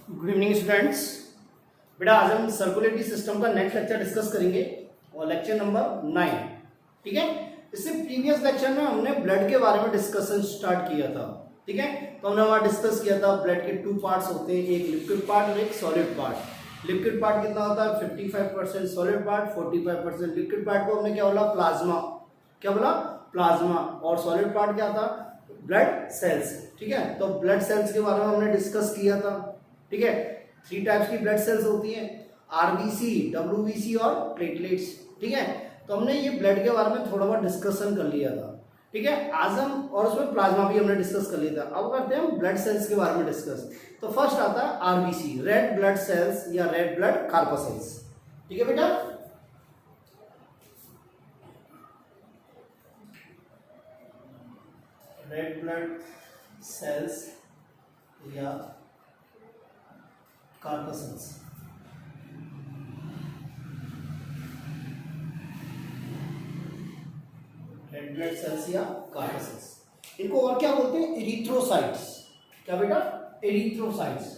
Good evening students. बेटा आज हम सर्कुलेटरी सिस्टम का नेक्स्ट लेक्चर डिस्कस करेंगे और लेक्चर नंबर 9। ठीक है, इससे प्रीवियस लेक्चर में हमने ब्लड के बारे में डिस्कशन स्टार्ट किया था। ठीक है, तो हमने वहाँ डिस्कस किया था ब्लड के टू पार्ट्स होते हैं, एक लिक्विड पार्ट और एक सॉलिड पार्ट। लिक्विड पार्ट कितना होता है 55%, सॉलिड पार्ट 45%। लिक्विड पार्ट को हमने क्या बोला प्लाज्मा, क्या बोला प्लाज्मा, और सॉलिड पार्ट क्या था ब्लड सेल्स। ठीक है, तो ब्लड सेल्स के बारे में हमने डिस्कस किया था। ठीक है, 3 टाइप्स की ब्लड सेल्स होती हैं, आरबीसी, डब्ल्यूबीसी और प्लेटलेट्स। ठीक है, तो हमने ये ब्लड के बारे में थोड़ा बहुत डिस्कशन कर लिया था। ठीक है, आज हम और उसमें प्लाज्मा भी हमने डिस्कस कर लिया था। अब करते हैं हम ब्लड सेल्स के बारे में डिस्कस। तो फर्स्ट आता है आरबीसी, रेड ब्लड सेल्स या रेड ब्लड कार्पसेल्स। ठीक है बेटा, रेड ब्लड सेल्स या कार्पसेल्स। रेड ब्लड सेल्स या कार्पसेल्स, इनको और क्या बोलते हैं एरिथ्रोसाइट्स। क्या बेटा erythrocytes.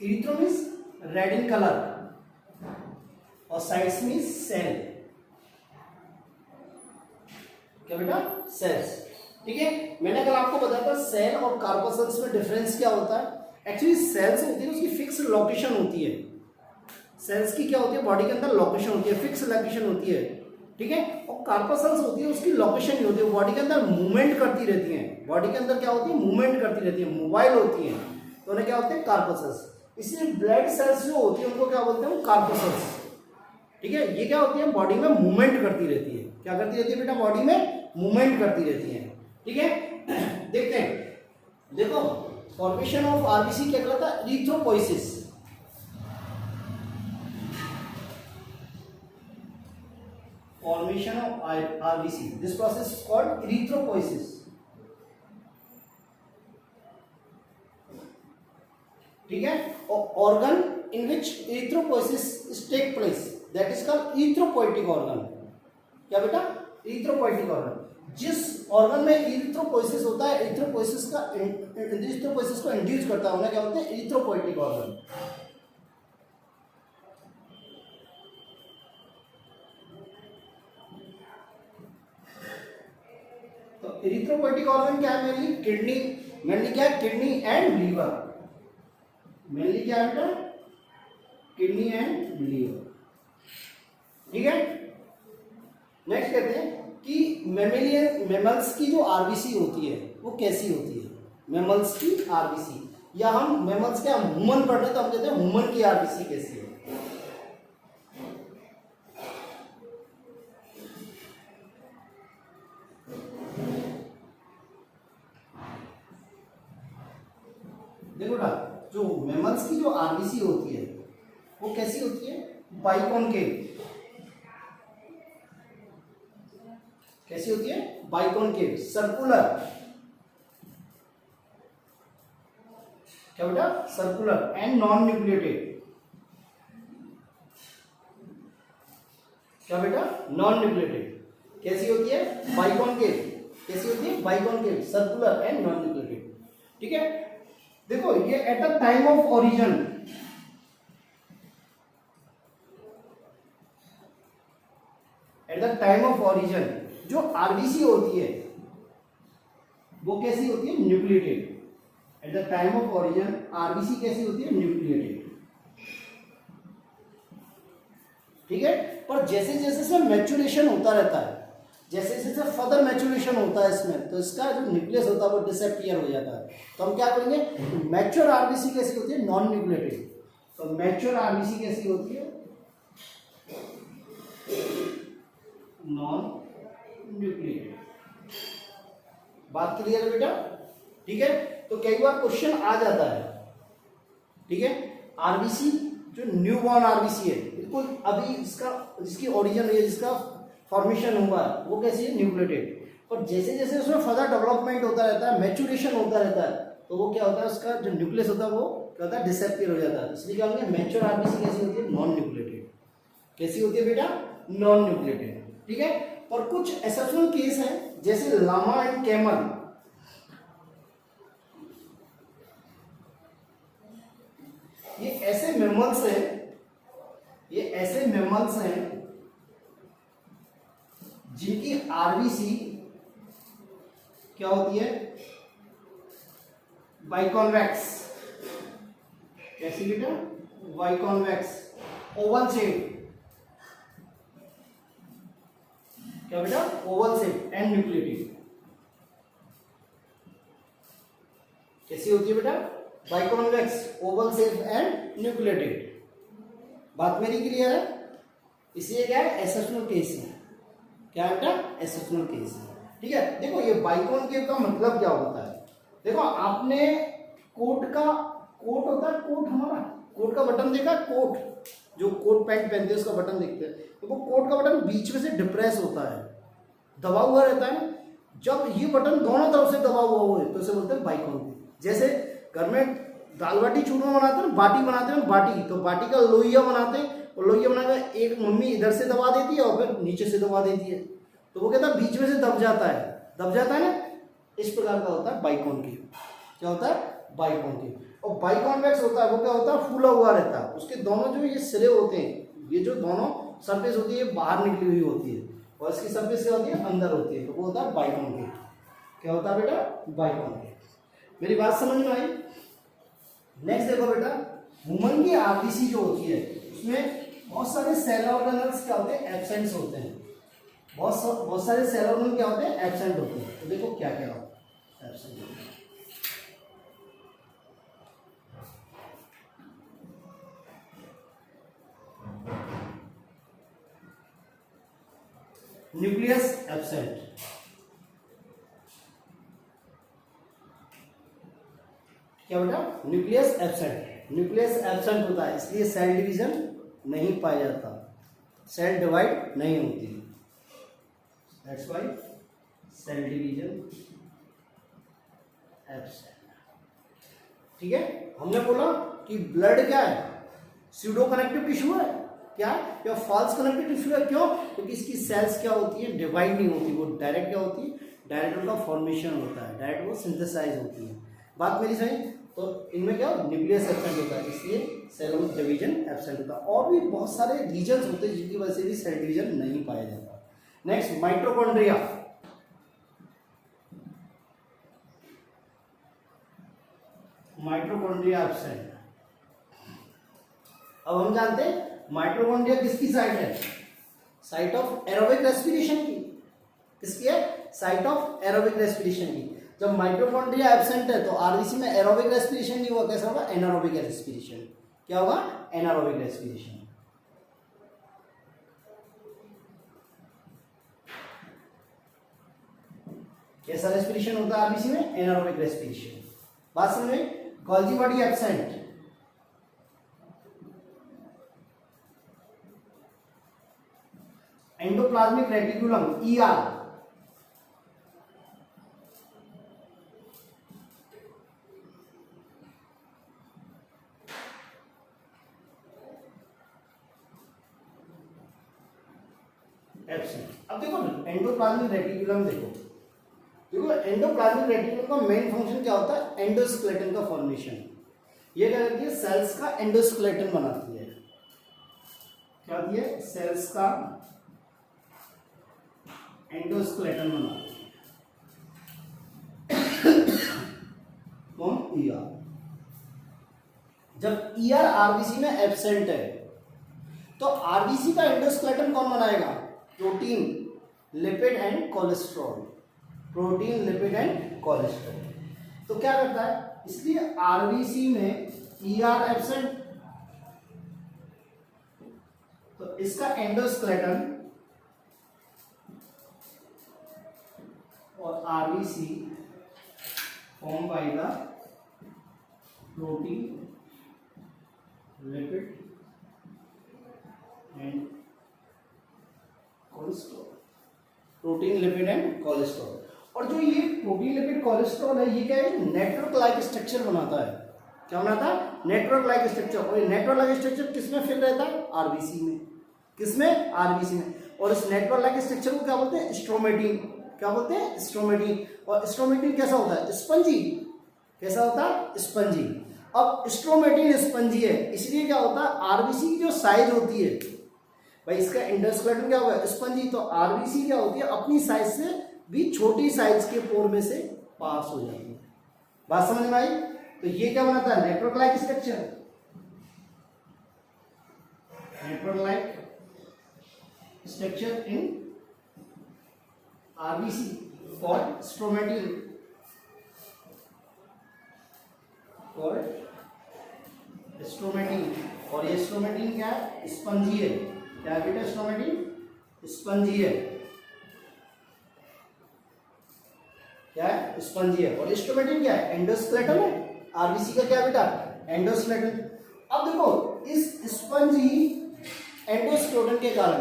Erythro means red in colour और साइट्स मीन्स सेल। क्या बेटा सेल्स। ठीक है, मैंने कल आपको बताया था सेल और कार्पसेल्स में डिफरेंस क्या होता है। एक्चुअली सेल्स होती है उसकी फिक्स लोकेशन होती है। सेल्स की क्या होती है बॉडी के अंदर लोकेशन होती है, फिक्स लोकेशन होती है। ठीक है, और कार्पसेल्स होती है उसकी लोकेशन नहीं होती है, बॉडी के अंदर मूवमेंट करती रहती हैं। बॉडी के अंदर क्या होती है मूवमेंट करती रहती है, मोबाइल होती है, तो उन्हें क्या होते हैं कार्पसेल्स। इसलिए ब्लड सेल्स जो होती है उनको क्या बोलते हैं कार्पसेल्स। ठीक है, ये क्या होती है बॉडी में मूवमेंट करती रहती है। क्या करती रहती है बेटा बॉडी में मूवमेंट करती रहती है। ठीक है, देखते हैं, देखो फॉर्मेशन ऑफ आरबीसी क्या कहलाता है erythropoiesis. Formation of RBC, this process is called erythropoiesis. ठीक है, और organ in which erythropoiesis take place that is called erythropoietic organ. क्या बेटा एरिथ्रोपोइटिक ऑर्गन, जिस ऑर्गन में एरिथ्रोपोइसिस होता है, एरिथ्रोपोइसिस को इंड्यूस करता है, उन्हें क्या बोलते हैं एरिथ्रोपोइटिक ऑर्गन। तो एरिथ्रोपोइटिक ऑर्गन क्या है मेनली किडनी, मेनली क्या है किडनी एंड लीवर। मेनली क्या है बेटा किडनी एंड लीवर। ठीक है, नेक्स्ट कहते हैं कि मेमल्स की जो आरबीसी होती है वो कैसी होती है। मेमल्स की आरबीसी, या हम मेमल्स के ह्यूमन पढ़ रहे तो हम कहते हैं ह्यूमन की आरबीसी कैसी है। देखो ना, जो मेमल्स की जो आरबीसी होती है वो कैसी होती है बाइकॉनकेव। कैसी होती है बाइकॉनकेव, सर्कुलर। क्या बेटा सर्कुलर एंड नॉन न्यूक्लिएटेड। क्या बेटा नॉन न्यूक्लिएटेड। कैसी होती है बाइकॉनकेव, कैसी होती है biconcave, circular and non nucleated. ठीक है, देखो ये at the time of origin, at the time of origin जो आरबीसी होती है वो कैसी होती है nucleated. At the time of origin RBC कैसी होती है न्यूक्लिएटेड। ठीक है, पर जैसे जैसे इसमें मैच्योरेशन होता रहता है, जैसे जैसे फर्दर मैच्योरेशन होता है इसमें, तो इसका जो न्यूक्लियस होता है वो डिसअपीयर हो जाता है। तो हम क्या करेंगे मैच्योर आरबीसी कैसी होती है नॉन न्यूक्लिएटेड। तो मैच्योर आरबीसी कैसी होती है नॉन न्यूक्लिएटेड। बात क्लियर है बेटा। ठीक है, तो कई बार क्वेश्चन आ जाता है। ठीक है, आरबीसी जो न्यूबॉर्न आरबीसी है बिल्कुल अभी इसका जिसकी ओरिजिन है, जिसका फॉर्मेशन हुआ है वो कैसी है न्यूक्लिएटेड। पर जैसे जैसे उसमें फर्दर डेवलपमेंट होता रहता है, मैच्योरेशन होता रहता है, तो वो क्या होता है उसका जो न्यूक्लियस होता है वो क्या होता है डिसअपीयर हो जाता है। इसलिए क्या होंगे मैच्योर आरबीसी कैसी होती है नॉन न्यूक्लिएटेड। कैसी होती है बेटा नॉन न्यूक्लिएटेड। ठीक है, और कुछ एक्सेप्शनल केस है जैसे लामा एंड कैमल। मेमल्स हैं, ये ऐसे मेमल्स हैं जिनकी आरबीसी क्या होती है, बाइकॉन्वेक्स। कैसी बेटा, बाइकॉन्वेक्स, ओवल शेप, क्या बेटा, ओवल शेप एंड न्यूक्लिएटेड। कैसी होती है बेटा, biconvex, Oval shape and nucleated. बात मेरी क्लियर है? इसलिए क्या है, एक्सेप्शनल केस है। क्या है बेटा, एक्सेप्शनल केस है। ठीक है, देखो ये बाइकॉन्वेव का मतलब क्या होता है। देखो आपने कोट होता है, कोट हमारा कोट का बटन देखा, कोट जो कोट पैंट पहनते हैं उसका बटन देखते हैं, तो वो कोट का बटन बीच में से डिप्रेस होता है, दबा हुआ रहता है। जब ये बटन दोनों तरफ से दबा हुआ हो तो इसे बोलते हैं बाइकॉन्वेव। जैसे घर में दाल बाटी चूरमा बनाते हैं, बाटी बनाते हैं, बाटी तो बाटी का लोहिया बनाते हैं, और लोहिया बनाकर एक मम्मी इधर से दबा देती है और फिर नीचे से दबा देती है, तो वो कहता है बीच में से दब जाता है ना। इस प्रकार का होता है बाइकॉन्वेव। क्या होता है, बाइकॉन्वेव। और बाइकॉन्वेक्स होता है वो क्या होता है, फूला हुआ रहता है। उसके दोनों जो ये सिरे होते हैं, ये जो दोनों सरफेस होती है बाहर निकली हुई होती है, और इसकी सरफेस क्या होती है, अंदर होती है, तो वो होता है बाइकॉन्वेव। क्या होता है बेटा, बाइकॉन्वेव। मेरी बात समझ में आई? नेक्स्ट देखो बेटा, वुमन की आरबीसी जो होती है उसमें बहुत सारे सेल ऑर्गेनल्स क्या होते हैं, एब्सेंट होते हैं। बहुत सारे सेल ऑर्गेनल क्या होते हैं, एब्सेंट होते हैं। तो देखो क्या क्या होता है एब्सेंट होते हैं। न्यूक्लियस एब्सेंट, क्या बेटा, न्यूक्लियस एब्सेंट। न्यूक्लियस एब्सेंट होता है इसलिए सेल डिवीजन नहीं पाया जाता, सेल डिवाइड नहीं होती, that's why cell division absent. ठीक है, हमने बोला कि ब्लड क्या है, स्यूडो कनेक्टिव टिश्यू है, क्या या फॉल्स कनेक्टिव टिश्यू है। क्यों? क्योंकि इसकी सेल्स क्या होती है, डिवाइड नहीं होती, वो डायरेक्ट क्या होती है, डायरेक्ट उनका फॉर्मेशन होता है, डायरेक्ट वो सिंथेसाइज होती है। बात मेरी सही? तो इनमें क्या न्यूक्लियस एब्सेंट होता है, इसलिए सेल डिवीजन एब्सेंट होता है। और भी बहुत सारे रीजन्स होते हैं जिनकी वजह से भी सेल डिवीजन नहीं पाया जाता। Next, mitochondria. Mitochondria absent. अब हम जानते हैं माइटोकॉन्ड्रिया किसकी साइट है, साइट ऑफ एरोबिक रेस्पिरेशन की। किसकी है, साइट ऑफ एरोबिक रेस्पिरेशन की। जब माइटोकॉन्ड्रिया एब्सेंट है तो आरबीसी में एरोबिक रेस्पिरेशन नहीं हुआ, कैसा होगा, एनारोबिक रेस्पिरेशन। क्या होगा, एनारोबिक रेस्पिरेशन। कैसा रेस्पिरेशन होता है आरबीसी में, एनारोबिक रेस्पिरेशन। बात समझ में? Golgi body absent, endoplasmic reticulum ER, absent. अब देखो एंडोप्लाज्मिक रेटिकुलम, देखो एंडोप्लाज्मिक रेटिकुलम का मेन फंक्शन क्या होता है, एंडोस्केलेटन का फॉर्मेशन। ये क्या करती है, सेल्स का एंडोस्केलेटन बनाती है। क्या होती है, सेल्स का एंडोस्केलेटन बनाती है। कौन, ईआर। जब ईआर आरबीसी में एब्सेंट है तो आरबीसी का एंडोस्केलेटन कौन बनाएगा, protein, lipid and cholesterol. Protein, lipid and cholesterol. तो क्या करता है, इसलिए आरबीसी में ईआर एब्सेंट, तो इसका एंडोस्केलेटन और RBC form by the protein, lipid and cholesterol. Protein, lipid and cholesterol. और जो ये प्रोटीन, लिपिड, कोलेस्ट्रॉल है, ये क्या है, नेटवर्क लाइक स्ट्रक्चर बनाता है। क्या बनाता है, नेटवर्क लाइक स्ट्रक्चर। और ये नेटवर्क लाइक स्ट्रक्चर किसमें फिल रहता है, आरबीसी में। किसमें, आरबीसी में। और इस नेटवर्क लाइक स्ट्रक्चर को क्या बोलते हैं, स्ट्रोमेटिन। क्या बोलते हैं, स्ट्रोमेटिन। और स्ट्रोमेटिन कैसा होता है, स्पंजी। कैसा होता है, स्पंजी। अब स्ट्रोमेटिन स्पंजी है, इसलिए क्या होता है आरबीसी की जो साइज होती है भाई, इसका एंडोस्केलेटन क्या होगा स्पंजी, तो आरबीसी क्या होती है अपनी साइज से भी छोटी साइज के पोर में से पास हो जाती है। बात समझ में आई? तो ये क्या बनाता है network like structure, network like structure in RBC for stromatin, for stromatin. और ये स्ट्रोमेटिन क्या है स्पंजी है, क्या बेटा स्ट्रोमेटिन स्पंजी है, क्या है स्पंजी है। और स्ट्रोमेटिन क्या है एंडोस्केलेटन है, आरबीसी का क्या बेटा एंडोस्केलेटन। अब देखो इस स्पंजी एंडोस्केलेटन के कारण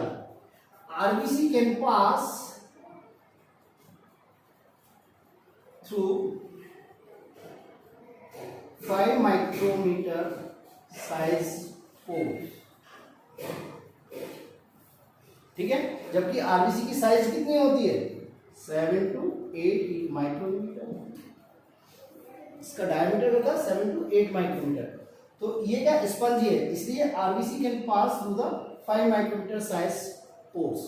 RBC can pass through 5 micrometre size pores, ठीक है, जबकि आरबीसी की साइज कितनी होती है 7 to 8 माइक्रोमीटर, इसका डायमीटर होता है 7 to 8 माइक्रोमीटर। तो ये क्या स्पंजी है, इसलिए RBC can pass through the 5 micrometre size pores,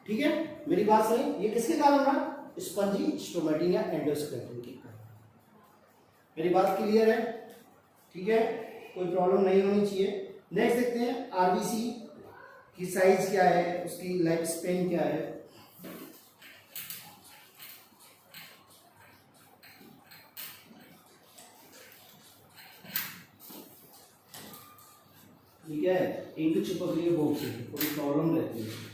ठीक है। मेरी बात सही, ये किसके कारण रहा स्पंजी स्ट्रोमेटिन या एंडोस्केलेटन के कारण। मेरी बात क्लियर है, ठीक है, कोई प्रॉब्लम नहीं होनी चाहिए। नेक्स्ट देखते हैं आरबीसी की साइज क्या है, उसकी लाइफ स्पेन क्या है। ठीक है, इंक चिपक रही है बोर्ड से, कोई प्रॉब्लम रहती है।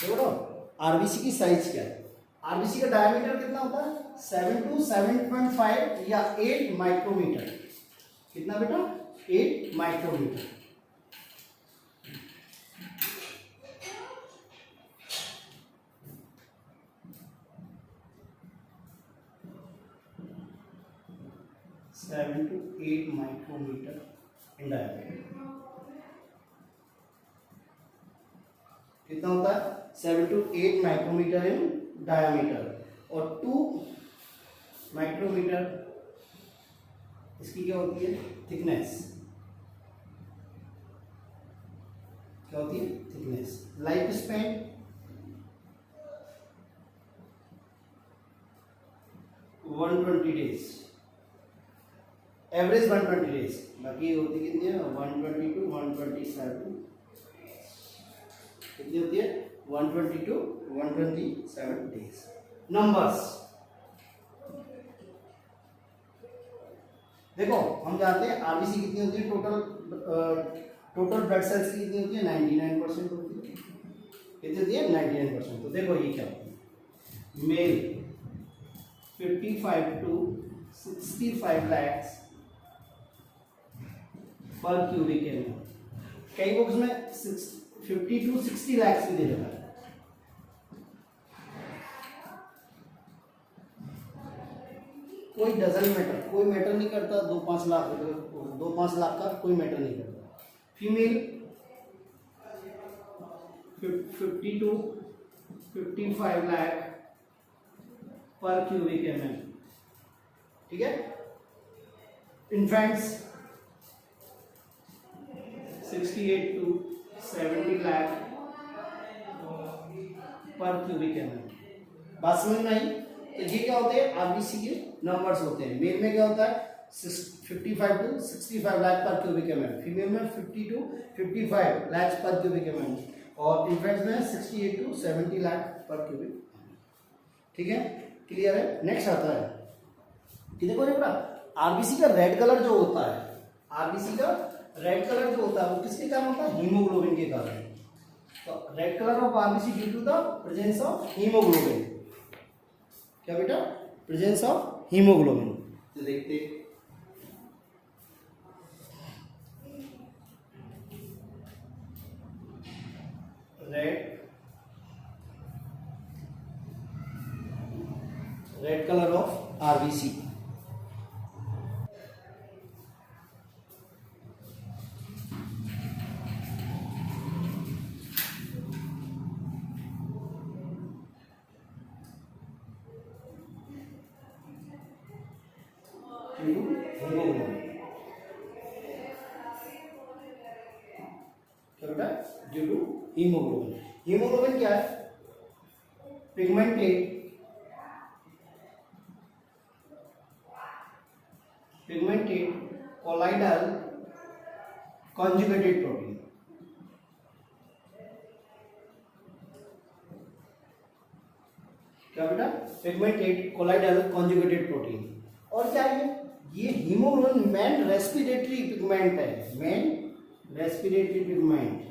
देखो आरबीसी की साइज क्या है, आरबीसी का डायमीटर कितना होता है 7 to 7.5 या 8 माइक्रोमीटर, कितना बेटा 8 micrometre. Seven to 8 micrometre in diameter, कितना होता है 7 to 8 माइक्रोमीटर इन डायमीटर। और 2 माइक्रोमीटर इसकी क्या होती है थिकनेस, क्या होती है thickness. Life span 120 days, average 120 days, बाकी होती कितनी है 120 to 127, कितनी होती है 120 to 127 डेज। नंबर्स देखो हम जानते हैं आरबीसी कितनी होती है टोटल ब्लड सेल्स की कितनी होती है 99% होती है, कितनी होती है 99%। तो देखो ये क्या होती है मेल 55 to 65 lakhs पर क्यूबिक एम, कई बुक्स में 50 to 60 lakhs भी दे रहा है। कोई डजन मैटर, कोई मैटर नहीं करता, 2-5 लाख का कोई मैटर नहीं करता। फीमेल 50 to 55 लाख पर क्यूबिक एम, ठीक है। इन्फेंट्स 68 to 70 लाख पर क्यूबिक एम। बात समझ में आई? तो ये क्या होते हैं आरबीसी के नंबर्स होते हैं। मेल में क्या होता है 55 to 65 लाख पर क्यूबिक एम, फीमेल में 50 to 55 लाख पर क्यूबिक एम, और इन्फेंट्स में 68 to 70 लाख पर क्यूबिक, ठीक है, क्लियर है। नेक्स्ट आता है कि देखो आरबीसी का रेड कलर जो होता है, आरबीसी का रेड कलर जो होता है वो किसके कारण होता है हीमोग्लोबिन के कारण। तो red colour of RBC due to the presence of haemoglobin, क्या बेटा प्रेजेंस ऑफ हीमोग्लोबिन। तो देखते red colour of RBC, due to haemoglobin. क्या बेटा? Due to haemoglobin. हीमोग्लोबिन क्या है? Pigmented colloidal conjugated protein. क्या बेटा? Pigmented colloidal conjugated protein. और क्या है ये? हीमोग्लोबिन मेन रेस्पिरेटरी पिगमेंट है, मेन रेस्पिरेटरी पिगमेंट।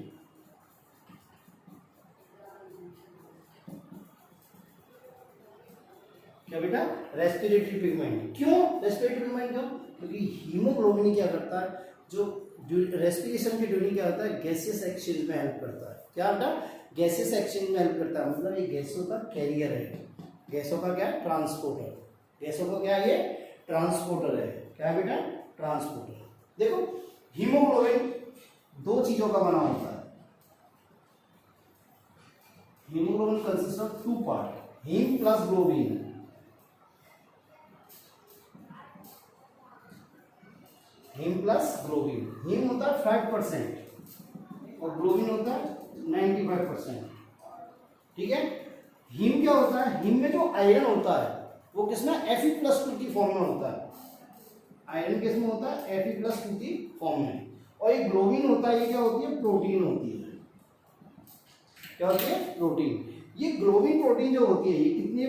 क्या बेटा? Respiratory pigment. क्यों रेस्पिरेटरी पिगमेंट? क्यों? क्योंकि हीमोग्लोबिन क्या करता है, जो रेस्पिरेशन के ड्यूरिंग क्या होता है, गैसियस एक्सचेंज में हेल्प करता है। क्या बेटा? गैसियस एक्सचेंज में हेल्प करता है, मतलब ये गैसों का कैरियर है, गैसों का क्या है? ट्रांसपोर्टर। गैसों का क्या है? ये ट्रांसपोर्टर है। क्या है बेटा? ट्रांसपोर्टर। देखो हीमोग्लोबिन दो चीजों का बना होता है। Haemoglobin consist of two part, haem plus globin. Haem plus globin. Haem होता है 5% और ग्लोबिन होता है 95%। ठीक है? हीम क्या होता है? हीम में जो आयरन होता है वो किसमें? Fe+2 की फॉर्म में होता है। आयरन किसमें होता है? Fe+2 की फॉर्म में। और ये ग्लोबिन होता है, ये क्या होती है? प्रोटीन होती है। क्या होती है? प्रोटीन। ये ग्लोबिन प्रोटीन जो होती है ये कितनी?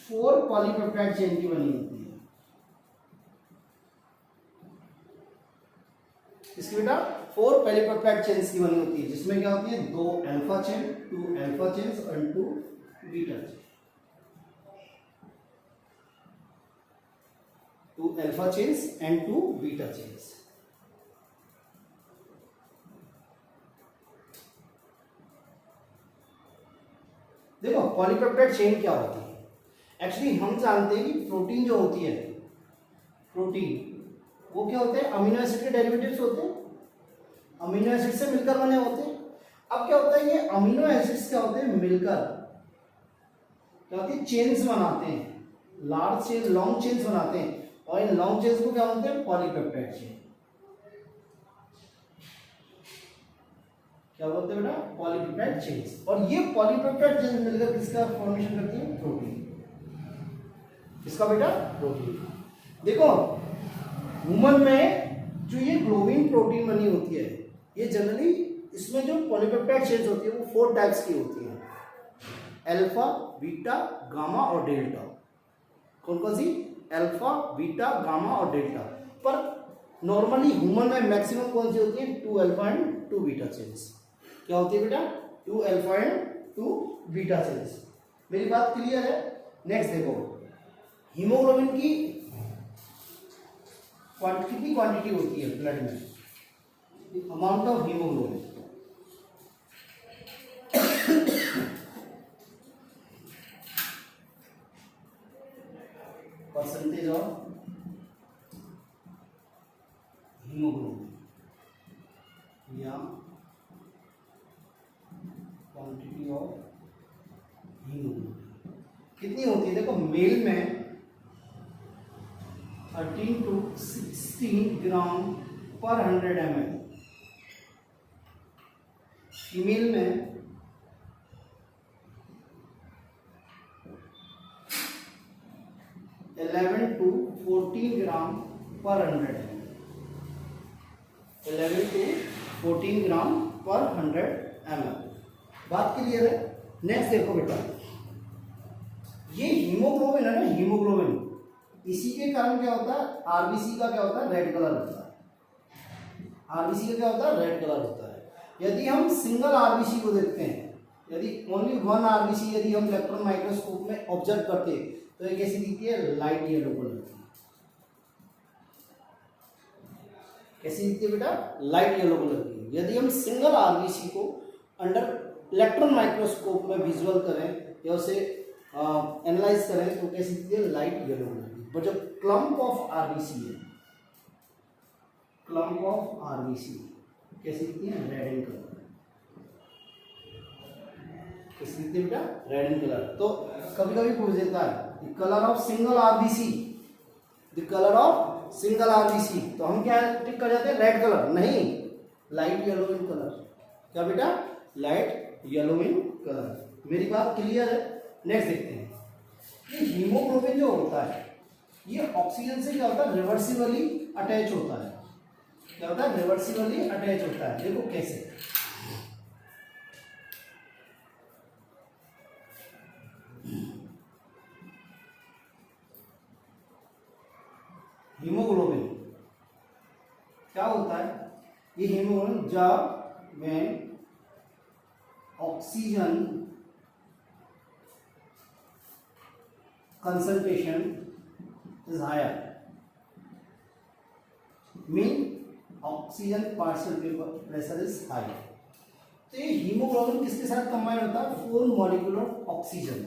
4 पॉलीपेप्टाइड चेन की बनी होती है। इसकी बेटा 4 पॉलीपेप्टाइड चेन्स की बनी होती है, जिसमें क्या होती है? 2 अल्फा चेन, 2 अल्फा चेन्स और 2 beta chain. 2 alpha chains and 2 beta chains. देखो पॉलीपेप्टाइड चेन क्या होती है? एक्चुअली हम जानते हैं कि प्रोटीन जो होती है, प्रोटीन वो क्या होते हैं? अमीनो एसिड के डेरिवेटिव्स होते हैं, अमीनो एसिड से मिलकर बने होते हैं। अब क्या होता है? ये अमीनो एसिड्स क्या होते हैं? मिलकर क्या होती है? चेन्स बनाते हैं, लार्ज चेन, लॉन्ग चेन्स बनाते हैं। और इन लॉन्ग चेन्स को क्या बोलते हैं? Polypeptide chain. क्या बोलते हैं बेटा? Polypeptide chains. और ये पॉलीपेप्टाइड चेन्स मिलकर किसका फॉर्मेशन करती है? प्रोटीन। किसका बेटा? प्रोटीन। देखो ह्यूमन में जो ये ग्लोबिन प्रोटीन बनी होती है, ये जनरली इसमें जो पॉलीपेप्टाइड चेन्स होती है वो 4 टाइप्स की होती है, अल्फा, बीटा, गामा और डेल्टा। कौन कौन सी? अल्फा, बीटा, गामा और डेल्टा। पर नॉर्मली ह्यूमन में मैक्सिमम कौन सी होती है? 2 अल्फा एंड 2 बीटा चेन्स। क्या होती है बेटा? 2 अल्फा एंड 2 बीटा चेन्स। मेरी बात क्लियर है? नेक्स्ट देखो हीमोग्लोबिन की कितनी क्वांटिटी होती है ब्लड में? Amount of haemoglobin. Percentage of haemoglobin या क्वांटिटी ऑफ हीमोग्लोबिन कितनी होती है? देखो मेल में 13 to 16 ग्राम पर 100 ml, फीमेल में 11 to 14 ग्राम पर 100 ml, 11 to 14 ग्राम पर 100 ml। बात क्लियर है? नेक्स्ट देखो बेटा, ये हीमोग्लोबिन है ना, हीमोग्लोबिन, इसी के कारण क्या होता है? आरबीसी का क्या होता है? रेड कलर होता है। आरबीसी का क्या होता है? रेड कलर होता है। यदि हम सिंगल आरबीसी को देखते हैं, यदि ओनली वन आरबीसी यदि हम इलेक्ट्रॉन माइक्रोस्कोप में ऑब्जर्व करते हैं तो ये कैसी दिखती है? लाइट येलो कलर की। कैसी दिखती है बेटा? लाइट येलो कलर की। यदि हम सिंगल आरबीसी को अंडर इलेक्ट्रॉन माइक्रोस्कोप में विजुअल करें या उसे एनालाइज करें तो कैसी दिखती है? लाइट येलो कलर की। पर जब क्लम्प ऑफ आरबीसी है, क्लम्प ऑफ आरबीसी कैसी दिखती है? Red in colour. कैसी दिखती है बेटा? Red in colour. तो कभी कभी पूछ देता है colour of single RBC the colour of single RBC, तो हम क्या टिक कर जाते हैं, रेड कलर नहीं, लाइट येलो इन कलर। क्या बेटा, लाइट येलो इन कलर। मेरी बात क्लियर है। नेक्स्ट देखते हैं, ये हीमोग्लोबिन जो होता है ये ऑक्सीजन से क्या होता है, रिवर्सिबली अटैच होता है। क्या होता है, रिवर्सिबली अटैच होता है। देखो कैसे, हीमोग्लोबिन क्या होता है, ये हीमोग्लोबिन जब when oxygen concentration is higher mean oxygen partial pressure is high। तो ये हीमोग्लोबिन किसके साथ कंबाइन होता है, 4 मॉलिक्यूल ऑफ ऑक्सीजन।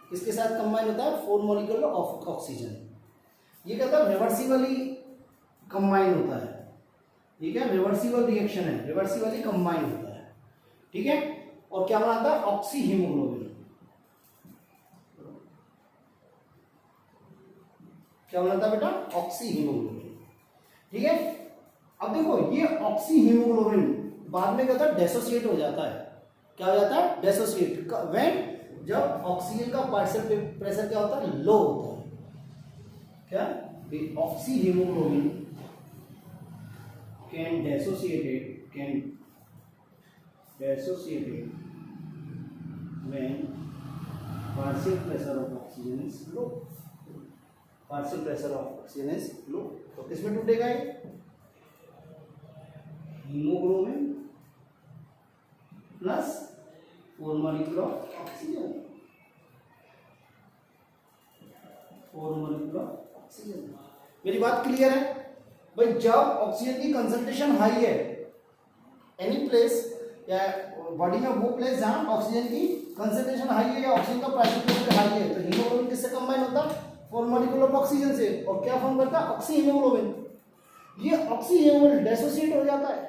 किसके साथ कंबाइन होता है, 4 मॉलिक्यूल ऑफ ऑक्सीजन। ये कहता है रिवर्सिबली कंबाइन होता है। ठीक है, रिवर्सिबल रिएक्शन है, रिवर्सिबली कंबाइन होता है। ठीक है, और क्या बनाता है, ऑक्सी हीमोग्लोबिन। क्या बनाता है बेटा, ऑक्सी हीमोग्लोबिन। ठीक है, अब देखो ये ऑक्सी हीमोग्लोबिन बाद में क्या होता है, डिसोसिएट हो जाता है। क्या हो जाता है, डिसोसिएट व्हेन जब ऑक्सीजन का पार्शियल प्रेशर क्या होता है, लो होता है। क्या, the oxy haemoglobin can dissociated when partial pressure of oxygen is low. Partial pressure of oxygen is low, तो किसमें टूटेगा ये, haemoglobin plus 4 molecule of oxygen, 4 molecule of oxygen. मेरी बात क्लियर है भाई। जब ऑक्सीजन की कंसंट्रेशन हाई है एनी प्लेस या बॉडी में, वो प्लेस जहां ऑक्सीजन की कंसंट्रेशन हाई है या ऑक्सीजन का पार्शियल प्रेशर हाई है, तो हीमोग्लोबिन किससे कंबाइन होता है, 4 मॉलिक्यूल ऑफ ऑक्सीजन से, और क्या फॉर्म करता है, ऑक्सी हीमोग्लोबिन। ये ऑक्सी हीमोग्लोबिन डिसोसिएट हो जाता है।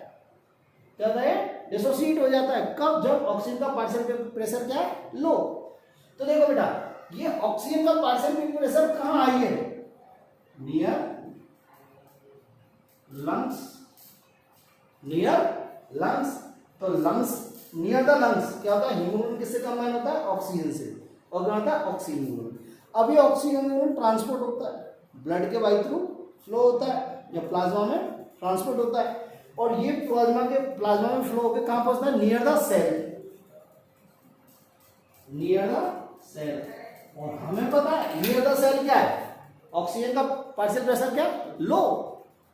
क्या होता है, डिसोसिएट हो जाता है। कब, जब ऑक्सीजन का पार्शियल प्रेशर क्या है, लो। तो देखो बेटा, ये ऑक्सीजन का पार्शियल प्रेशर कहां आई है, नियर लंग्स, नियर लंग्स। तो लंग्स, नियर द लंग्स क्या होता है, हीमोग्लोबिन किससे कंबाइन होता है, ऑक्सीजन से, और क्या होता है, ऑक्सी हीमोग्लोबिन। अब ये ऑक्सीजन ट्रांसपोर्ट होता है, ब्लड के बाई थ्रू फ्लो होता है या प्लाज्मा में ट्रांसपोर्ट होता है, और ये प्लाज्मा में फ्लो होकर कहां पहुंचता है, near the cell, near the cell. और हमें पता है नियर द सेल क्या है, ऑक्सीजन का पार्शियल प्रेशर क्या, लो।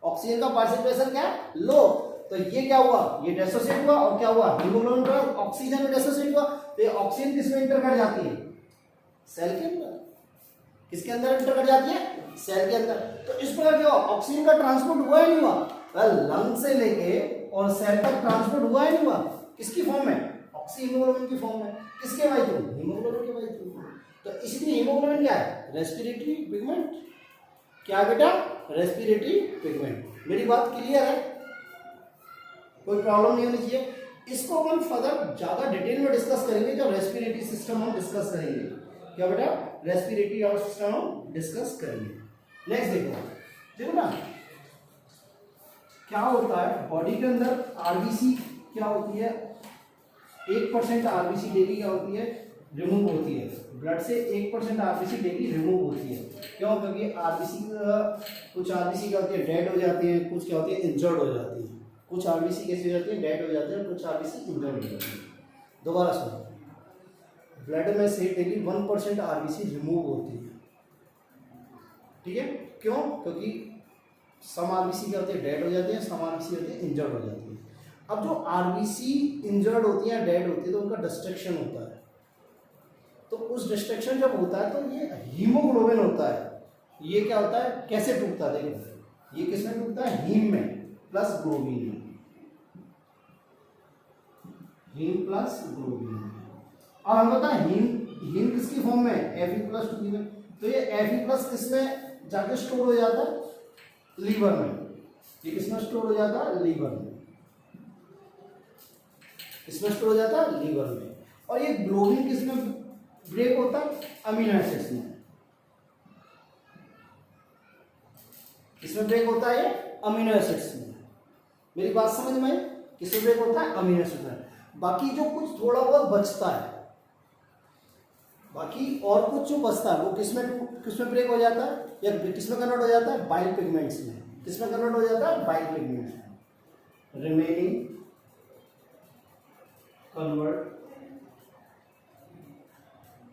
ऑक्सीजन का पार्शियल प्रेशर क्या है, लो। तो ये क्या हुआ, ये डिसोसिएट हुआ, और क्या हुआ, हीमोग्लोबिन का ऑक्सीजन में डिसोसिएट हुआ। तो ये ऑक्सीजन किसमें एंटर कर जाती है, सेल के अंदर। किसके अंदर एंटर कर जाती है, सेल के अंदर। तो इस प्रकार क्या हुआ, ऑक्सीजन का ट्रांसपोर्ट हुआ ही नहीं हुआ, लंग से लेके और सेल तक ट्रांसपोर्ट हुआ ही नहीं हुआ। किसकी फॉर्म में, ऑक्सी हीमोग्लोबिन की फॉर्म में। किसके बाई थ्रू, हीमोग्लोबिन के बाई थ्रू। तो इसलिए हीमोग्लोबिन क्या है, रेस्पिरेटरी पिगमेंट। क्या बेटा, रेस्पिरेटरी पिगमेंट। मेरी बात क्लियर है, कोई प्रॉब्लम नहीं होनी चाहिए। इसको अपन फर्दर ज्यादा डिटेल में डिस्कस करेंगे जब रेस्पिरेटरी सिस्टम हम डिस्कस करेंगे। क्या बेटा, रेस्पिरेटरी और सिस्टम हम डिस्कस करेंगे। नेक्स्ट देखो ना, क्या होता है बॉडी के अंदर, आरबीसी क्या होती है, 1% आरबीसी डेली क्या होती है, रिमूव होती है। ब्लड से 1% आरबीसी डेली रिमूव होती है। क्यों, क्योंकि आरबीसी कुछ आरबीसी क्या होती है, डेड हो जाती है, कुछ क्या होती है, इंजर्ड हो जाती है। कुछ आरबीसी कैसी हो जाती है, डेड हो जाती है, कुछ आरबीसी इंजर्ड हो जाती है। दोबारा सुनो, ब्लड में से डेली 1% आरबीसी रिमूव होती है। ठीक है, क्यों, क्योंकि सम आरबीसी क्या होती है, डेड हो जाती है, सम आरबीसी होती है इंजर्ड हो जाती है। अब जो आरबीसी इंजर्ड होती है, डेड होती है, तो उनका डिस्ट्रक्शन होता है। तो उस डिस्ट्रक्शन जब होता है तो ये हीमोग्लोबिन होता है। ये क्या होता है, कैसे टूटता है, देखो ये किसमें टूटता है, हीम में प्लस ग्लोबिन में, हीम प्लस ग्लोबिन में। और हम बता हीम किसकी फॉर्म में, Fe+2 में। तो ये Fe+ किसमें जाके स्टोर हो जाता है, लीवर में। ये किसमें स्टोर हो जाता है, लीवर में। इसमें स्टोर हो जाता है लीवर में। और ये ग्लोबिन किसमें ब्रेक होता है, अमीनो एसिड्स में। किसमें ब्रेक होता है? अमीनो एसिड्स में। मेरी बात समझ में आई? किसमें ब्रेक होता है? अमीनो एसिड्स में। बाकी जो कुछ थोड़ा बहुत बचता है, बाकी और कुछ जो बचता है वो किसमें ब्रेक हो जाता है या किसमें कन्वर्ट हो जाता है? बाइल पिगमेंट्स में। किसमें कन्वर्ट हो जाता है? बाइल पिगमेंट्स में। Remaining convert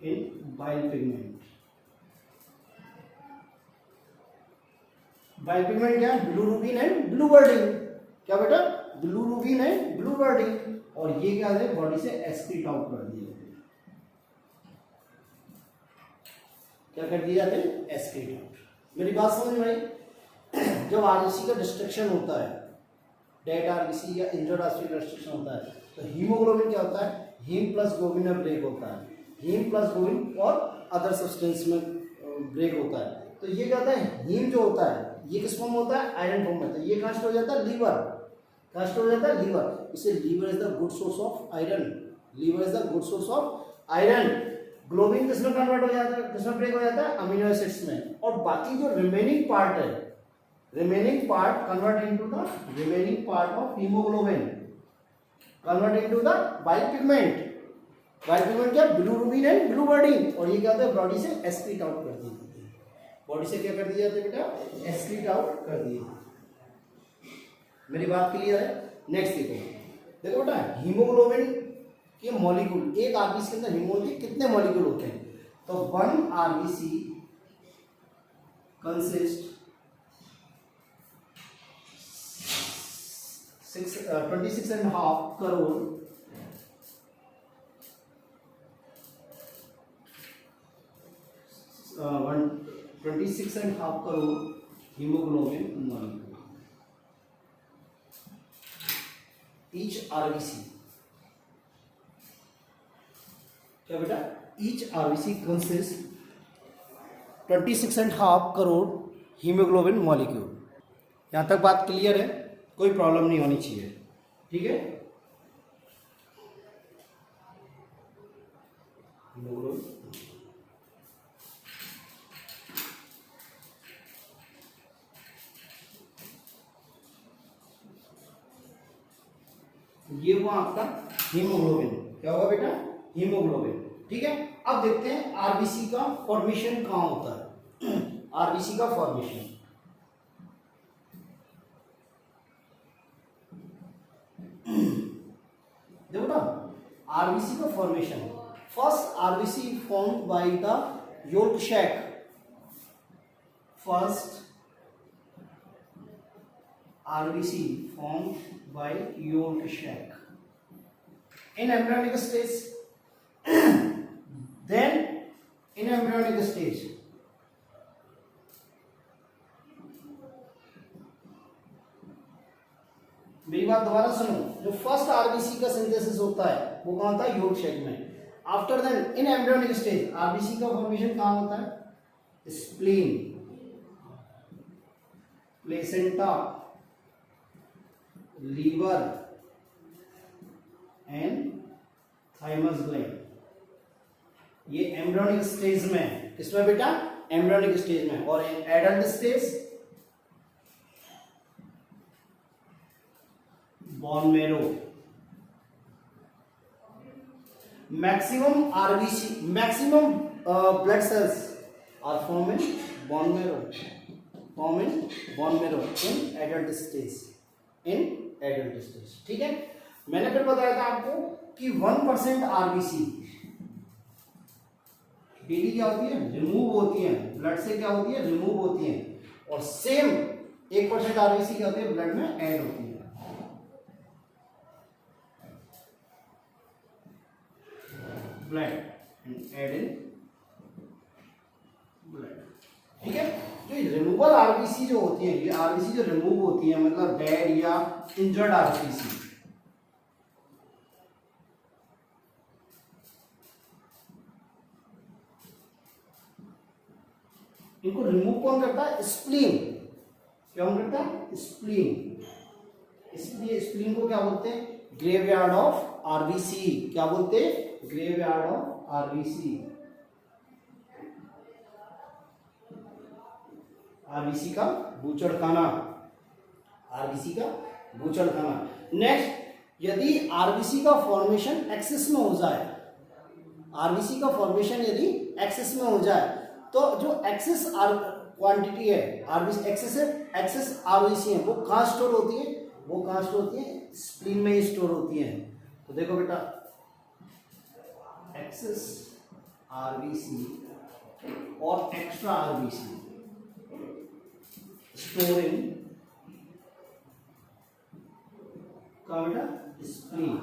in bile pigment. Bile pigment क्या है? Bilirubin and biliverdin. क्या बेटा? Bilirubin and biliverdin. और ये क्या है? बॉडी से एक्सक्रीट आउट कर दिए जाते हैं। क्या कर दिए जाते हैं? Excrete out. मेरी बात समझ में आई? जब आरबीसी का डिस्ट्रक्शन होता है, डेड आरबीसी या इंजर्ड आरबीसी का डिस्ट्रक्शन होता है, तो हीमोग्लोबिन क्या होता है? हीम प्लस ग्लोबिन में ब्रेक होता है। हीम प्लस ग्लोबिन और अदर सब्सटेंस में ब्रेक होता है। तो ये क्या होता है? हीम जो होता है ये किस फॉर्म होता है? आयरन फॉर्म में। तो ये कहाँ स्टोर हो जाता है? लीवर। कहाँ स्टोर हो जाता है? लीवर। इसे liver is the good source of iron. Liver is the good source of iron. Globin किसमें कन्वर्ट हो जाता है? किसमें ब्रेक हो जाता है? अमीनो एसिड्स में। और बाकी जो रिमेनिंग पार्ट है, remaining part convert into the remaining part of haemoglobin, convert into the bile pigment. Bile pigment क्या? Bilirubin and biliverdin. और ये क्या होता है? बॉडी से एक्सक्रीट आउट कर दी जाती है। बॉडी से क्या कर दिया जाता है बेटा? एक्सक्रीट आउट कर दिए। मेरी बात क्लियर है? नेक्स्ट देखो बेटा, हीमोग्लोबिन के मॉलिक्यूल, एक आरबीसी के अंदर हीमोग्लोबिन के कितने मॉलिक्यूल होते हैं? तो 1 RBC consist 26.5 crore 26.5 crore haemoglobin molecule each RBC. क्या बेटा? Each RBC consist 26.5 crore haemoglobin molecule. यहां तक बात क्लियर है? कोई प्रॉब्लम नहीं होनी चाहिए। ठीक है? ये हुआ आपका हीमोग्लोबिन। क्या होगा बेटा? हीमोग्लोबिन। ठीक है? अब देखते हैं आरबीसी का फॉर्मेशन कहां होता है। आरबीसी का फॉर्मेशन, देखो ना, आरबीसी का formation, first RBC formed by the yolk sac. First RBC formed by yolk sac in embryonic stage. Then in embryonic stage मेरी बात दोबारा सुनो, जो फर्स्ट आरबीसी का सिंथेसिस होता है वो कहाँ होता है? योल्क सैक में। After then in embryonic stage RBC का फॉर्मेशन कहाँ होता है? Spleen, placenta, liver and thymus gland. ये एम्ब्रियोनिक स्टेज में। किसमें बेटा? एम्ब्रियोनिक स्टेज में। और adult stage bone marrow. Maximum RBC, maximum blood cells are form in bone marrow, form in bone marrow in adult stage, in adult stage. ठीक है? मैंने फिर बताया था आपको कि 1% आरबीसी डेली क्या होती है? रिमूव होती है। ब्लड से क्या होती है? रिमूव होती है। और सेम 1% आरबीसी क्या होती है? ब्लड में ऐड होती है। Blood add in blood. ठीक है? जो रिमूवल आरबीसी जो होती है, ये आरबीसी जो रिमूव होती है, मतलब डेड या इंजर्ड आरबीसी, इनको रिमूव कौन करता है? स्प्लीन। कौन करता है? स्प्लीन। इसलिए स्प्लीन को क्या बोलते हैं? Graveyard of RBC. क्या बोलते हैं? Graveyard of RBC. आरबीसी का बूचड़खाना, आरबीसी का बूचड़खाना। नेक्स्ट, यदि आरबीसी का फॉर्मेशन एक्सिस में हो जाए, आरबीसी का फॉर्मेशन यदि एक्सिस में हो जाए, तो जो एक्सिस क्वांटिटी है आरबीसी, एक्सेस आरबीसी है, वो कहाँ स्टोर होती है, वो कहाँ स्टोर होती है, स्प्लीन में ही स्टोर होती है। तो देखो बेटा, एक्सेस आरबीसी और एक्स्ट्रा आरबीसी स्टोर इन का बेटा spleen,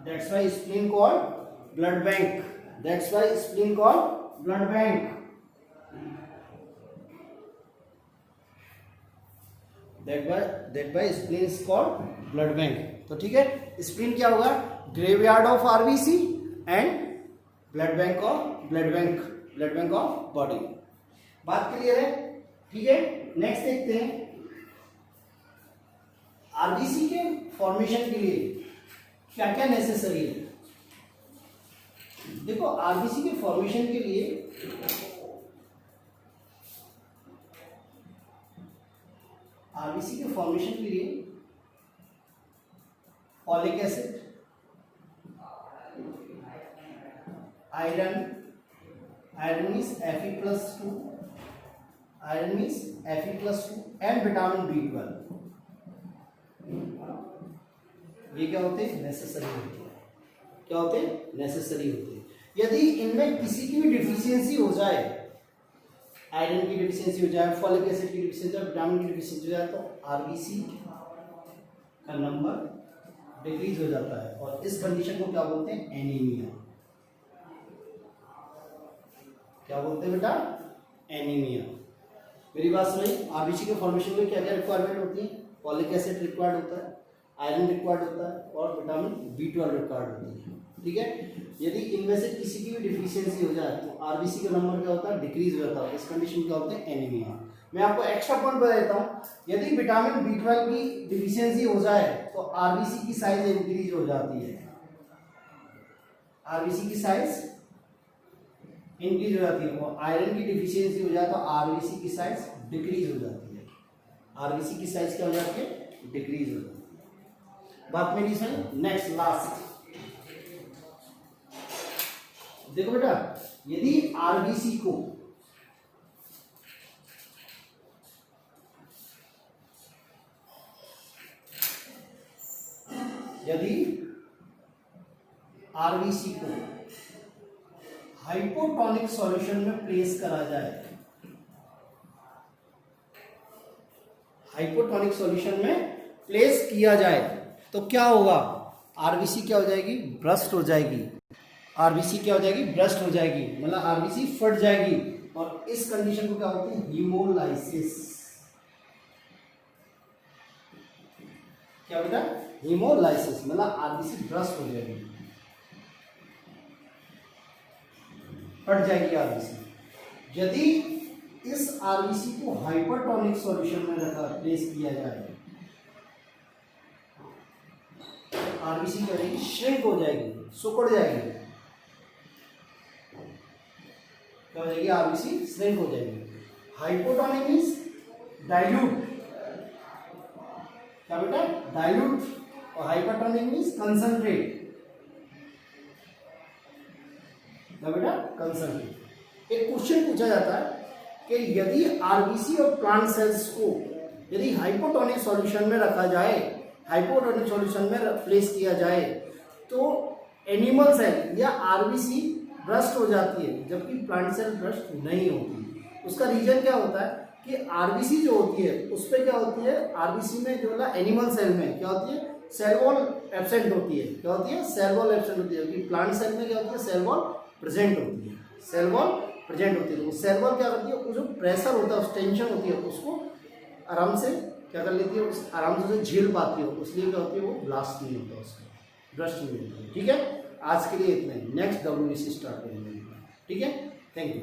that's why spleen called blood bank, that's why spleen called blood bank, that by spleen is called blood bank। तो ठीक है, स्प्लीन क्या होगा, graveyard of RBC and blood bank of body. बात clear है? ठीक है, नेक्स्ट देखते हैं आरबीसी के फॉर्मेशन के लिए क्या क्या नेसेसरी है। देखो, आरबीसी के फॉर्मेशन के लिए आरबीसी के फॉर्मेशन के लिए folic acid, iron means Fe+2, iron means Fe+2 and vitamin B12, ये क्या होते हैं, नेसेसरी होते हैं। क्या होते हैं, नेसेसरी होते हैं। यदि इनमें किसी की भी डिफिशियंसी हो जाए, आयरन की डिफिशियंसी हो जाए, फॉलिक एसिड की डिफिशियंसी हो जाए, विटामिन की डिफिशियंसी हो जाए, तो आरबीसी का नंबर डिक्रीज हो जाता है और इस कंडीशन को क्या बोलते हैं, एनीमिया। क्या बोलते हैं बेटा, एनीमिया। मेरी बात सुनिए, आरबीसी के फॉर्मेशन में क्या क्या रिक्वायरमेंट होती है, फॉलिक एसिड रिक्वायर्ड होता है, आयरन रिक्वायर्ड होता है और विटामिन B12 रिक्वायर्ड होती है। ठीक है, यदि इनमें से किसी की भी डिफिशियंसी हो जाए तो आरबीसी का नंबर क्या होता है, डिक्रीज हो जाता है। इस कंडीशन क्या होते हैं, एनीमिया। मैं आपको एक्स्ट्रा पॉइंट बता देता हूँ, यदि विटामिन B12 की डिफिशियंसी हो जाए तो आरबीसी की साइज इंक्रीज हो जाती है, आरबीसी की साइज इंक्रीज हो जाती है। और आयरन की डिफिशियंसी हो जाए तो आरबीसी की साइज डिक्रीज हो जाती है, आरबीसी की साइज क्या हो जाती है, डिक्रीज हो जाती है। बात मेरी समझ। नेक्स्ट, लास्ट देखो बेटा, यदि आरबीसी को हाइपोटोनिक सॉल्यूशन में प्लेस करा जाए, हाइपोटोनिक सॉल्यूशन में प्लेस किया जाए तो क्या होगा, आरबीसी क्या हो जाएगी, ब्रस्ट हो जाएगी। आरबीसी क्या हो जाएगी, ब्रस्ट हो जाएगी, मतलब आरबीसी फट जाएगी। और इस कंडीशन को क्या बोलते हैं, हीमोलाइसिस। क्या बेटा, हीमोलाइसिस, मतलब आरबीसी ब्रस्ट हो जाएगी, फट जाएगी आरबीसी। यदि इस आरबीसी को हाइपरटोनिक सॉल्यूशन में रखा प्लेस किया जाए, आरबीसी क्या हो जाएगी, श्रिंक हो जाएगी, सिकुड़ जाएगी। क्या हो जाएगी, आरबीसी श्रिंक हो जाएगी। हाइपोटोनिक मींस डाइल्यूट, क्या बेटा, डाइल्यूट। और हाइपरटोनिक मींस कंसंट्रेट, क्या बेटा, कंसंट्रेट। एक क्वेश्चन पूछा जाता है कि यदि आरबीसी और प्लांट सेल्स को यदि हाइपोटोनिक सॉल्यूशन में रखा जाए, हाइपोटोनिक सॉल्यूशन में प्लेस किया जाए, तो एनिमल सेल या आरबीसी ब्रस्ट हो जाती है, जबकि प्लांट सेल ब्रस्ट नहीं होती। उसका रीजन क्या होता है कि आरबीसी जो होती है उस पर क्या होती है, आरबीसी में जो है एनिमल सेल में क्या होती है, सेल वॉल एब्सेंट होती है। क्या होती है, सेल वॉल एब्सेंट होती है। क्योंकि प्लांट सेल में क्या होती है, सेल वॉल प्रेजेंट होती है, सेल वॉल प्रेजेंट होती है। तो सेल वॉल क्या करती है, वो जो प्रेशर होता है, टेंशन होती है, उसको आराम से क्या कर लेती है, उस आराम से झेल पाती है, इसलिए क्या होती है, वो ब्लास्ट नहीं होता, उसका ब्रस्ट नहीं होता। ठीक है, आज के लिए इतना ही। नेक्स्ट WBC स्टार्ट करेंगे। ठीक है, थैंक यू।